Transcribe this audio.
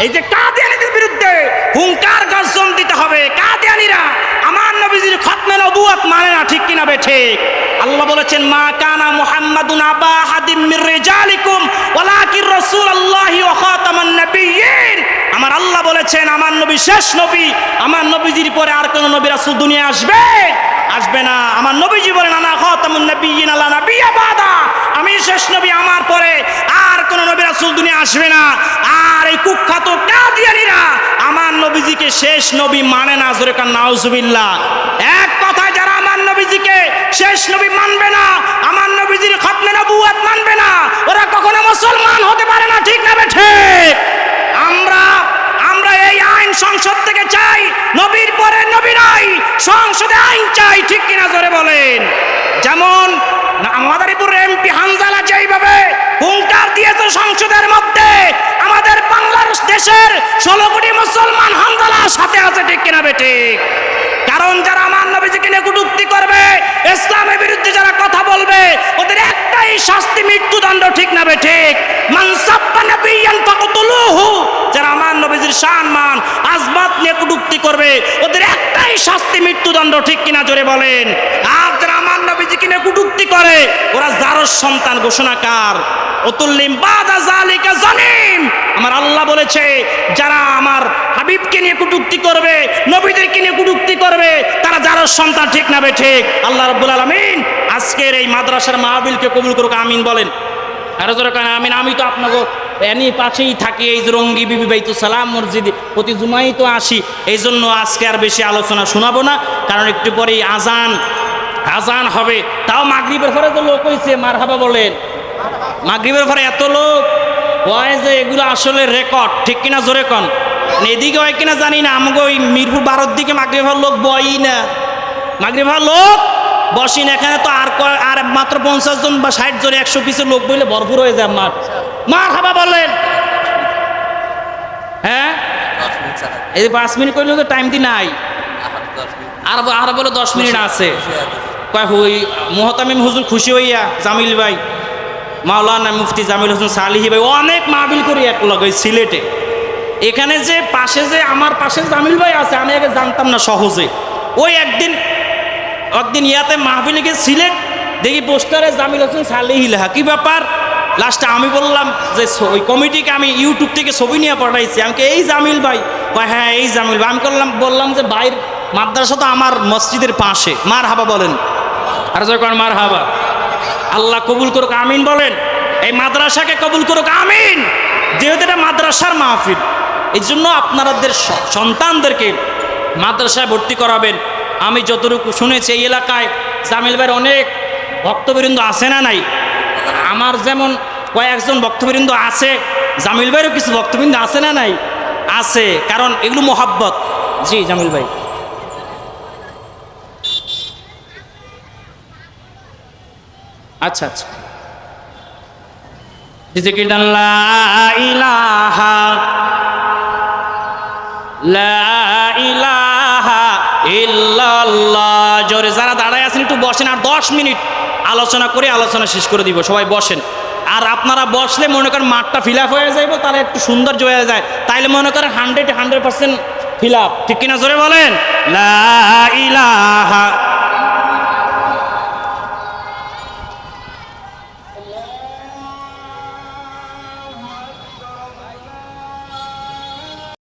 এই যে কাদিয়ানীদের বিরুদ্ধে হুঙ্কার গর্জন দিতে হবে। কাদিয়ানীরা আমার নবীজির খতমে নবুয়ত মানে না, ঠিক কিনা বে ঠিক? আল্লাহ বলেছেন মা কানা মুহাম্মাদুন আবা হাদিম মির রিজালিকুম ওয়ালাকিন রাসূলুল্লাহি ওয়া খাতামান নাবিয়্যিন। আমার আল্লাহ বলেছেন আমার নবী শেষ নবী, আমার নবীজির পরে আর কোন নবী রাসূল দুনিয়া আসবে না। আমার নবীজি বলেন আনা খাতামুন নাবিয়্যিন লা নাবিয়্যা বাদা, আমি শেষ নবী, আমার পরে আর কোন নবী রাসূল দুনিয়া আসবে না। আর এই কুখ্যাত কাদিয়ানীরা আমার নবীজিকে শেষ নবী মানে না। জোরে কান নাউজুবিল্লাহ। এক কথায় যারা আমার নবীজিকে শেষ নবী মানবে না, আমার নবীজির খতমে নবুয়ত মানবে না, ওরা কখনো মুসলমান হতে পারে না, ঠিক না ঠিক? আমরা এই আইন সংসদ থেকে চাই, নবীর পরে নবী নাই, সংসদে আইন চাই, ঠিক কিনা জোরে বলেন। যেমন মাদারীপুর এমপি হানজালা যেইভাবে হুঙ্কার দিয়েছে সংসদের মধ্যে, আমাদের বাংলাদেশের 16 কোটি মুসলমান হানজালার সাথে আছে, ঠিক কিনা বেঠিক? কারণ যারা আমার নবীজিকে নিয়ে কটূক্তি করবে, ইসলামের বিরুদ্ধে যারা কথা বলবে, ওদের একটাই শাস্তি, মৃত্যুদণ্ড, ঠিক না বেঠিক? মান সাব্বা নাবিয়্যান ফাকতুলুহু, যারা আমার নবীজির সম্মান আজমাত নিয়ে কটূক্তি করবে, ওদের একটাই শাস্তি, মৃত্যুদণ্ড, ঠিক কিনা জোরে বলেন। আর যারা আমার নবীজিকে নিয়ে কটূক্তি করে, ওরা জারজ সন্তান ঘোষণাকার। অতুল্লিম বাদা জালিকা জানিম। আমার আল্লাহ বলেছে যারা আমার হাবিবকে নিয়ে কটূক্তি করবে, নবীদেরকে নিয়ে কটূক্তি করবে, তারা জারজ সন্তান, ঠিক না বেঠিক? আল্লাহ রাব্বুল আলামিন আজকের এই মাদ্রাসার মাহফিলকে কবুল করুক, আমিন বলেন। আরো জোরে কেন আমিন। আমি তো আপনাকে এনি পাশেই থাকি, এই যে রঙ্গি বিবি বাইতুল সালাম মসজিদে প্রতি জুমাই তো আসি, এই জন্য আজকে আর বেশি আলোচনা শোনাবো না, কারণ একটু পরেই আজান হবে। তাও মাগরিবের পরে তো লোক হয়েছে, মারহাবা বলেন। মাগরিবের পরে এত লোক হয় যে এগুলো আসলে রেকর্ড, ঠিক কিনা জোরে কন। এদিকে হয় কিনা জানি না, আমাকে ওই মিরপুর 12-র দিকে মাগরিবের লোক বয়ই না, মাগরিবের লোক বসিন। এখানে তো আর মাত্র 50 জন বা 60 জন, 100 পিসের লোক বইলে ভরপুর হয়ে যায় মারহাবা বলেন। হ্যাঁ, এই 5 মিনিট করলে তো টাইম দি নাই, আর বলে 10 মিনিট আছে। ওই মুহতামিম হুজুর খুশি হইয়া জামিল ভাই, মাওলানা মুফতি জামিল হোসেন সালিহি ভাই অনেক মাহফিল করি এক লগে সিলেটে। এখানে যে পাশে যে আমার পাশে জামিল ভাই আছে, আমি আগে জানতাম না সহজে। ওই একদিন ইয়াতে মাহফিলে গিয়ে সিলেট দেখি পোস্টারে জামিল হোসেন সালিহি লেখা, কি ব্যাপার? লাস্টে আমি বললাম যে ওই কমিটিকে আমি ইউটিউব থেকে ছবি নিয়ে পাঠাইছি, আমাকে এই জামিল ভাই, হ্যাঁ এই জামিল ভাই। আমি বললাম যে বাইর মাদ্রাসা তো আমার মসজিদের পাশে। মারহাবা বলেন, আর যখন মারহাবা। আল্লাহ কবুল করুক, আমিন বলেন। এই মাদ্রাসাকে কবুল করুক, আমিন। যেহেতু এটা মাদ্রাসার মাহফিল, এই জন্য আপনাদের সন্তানদেরকে মাদ্রাসায় ভর্তি করাবেন। আমি যতটুকু শুনেছি এই এলাকায় জামিল ভাইয়ের অনেক ভক্তবৃন্দ আছে না নাই? আমার যেমন কয়েকজন ভক্তবৃন্দ আছে, জামিল ভাইয়েরও কিছু ভক্তবৃন্দ আছে না নাই? আছে, কারণ এগুলো মোহাব্বত। জি জামিল ভাই। আচ্ছা আচ্ছা। লা ইলাহা ইল্লাল্লাহ। জোরে যারা দাঁড়ায় আছেন একটু বসেন, আর 10 মিনিট আলোচনা করে আলোচনা শেষ করে দিব। সবাই বসেন। আর আপনারা বসলে মনে করেন মাঠটা ফিল আপ হয়ে যাইব, তাহলে একটু সৌন্দর্য হয়ে যায়। তাইলে মনে করেন 100% ফিল আপ, ঠিক কিনা জোরে বলেন। লা ইলাহা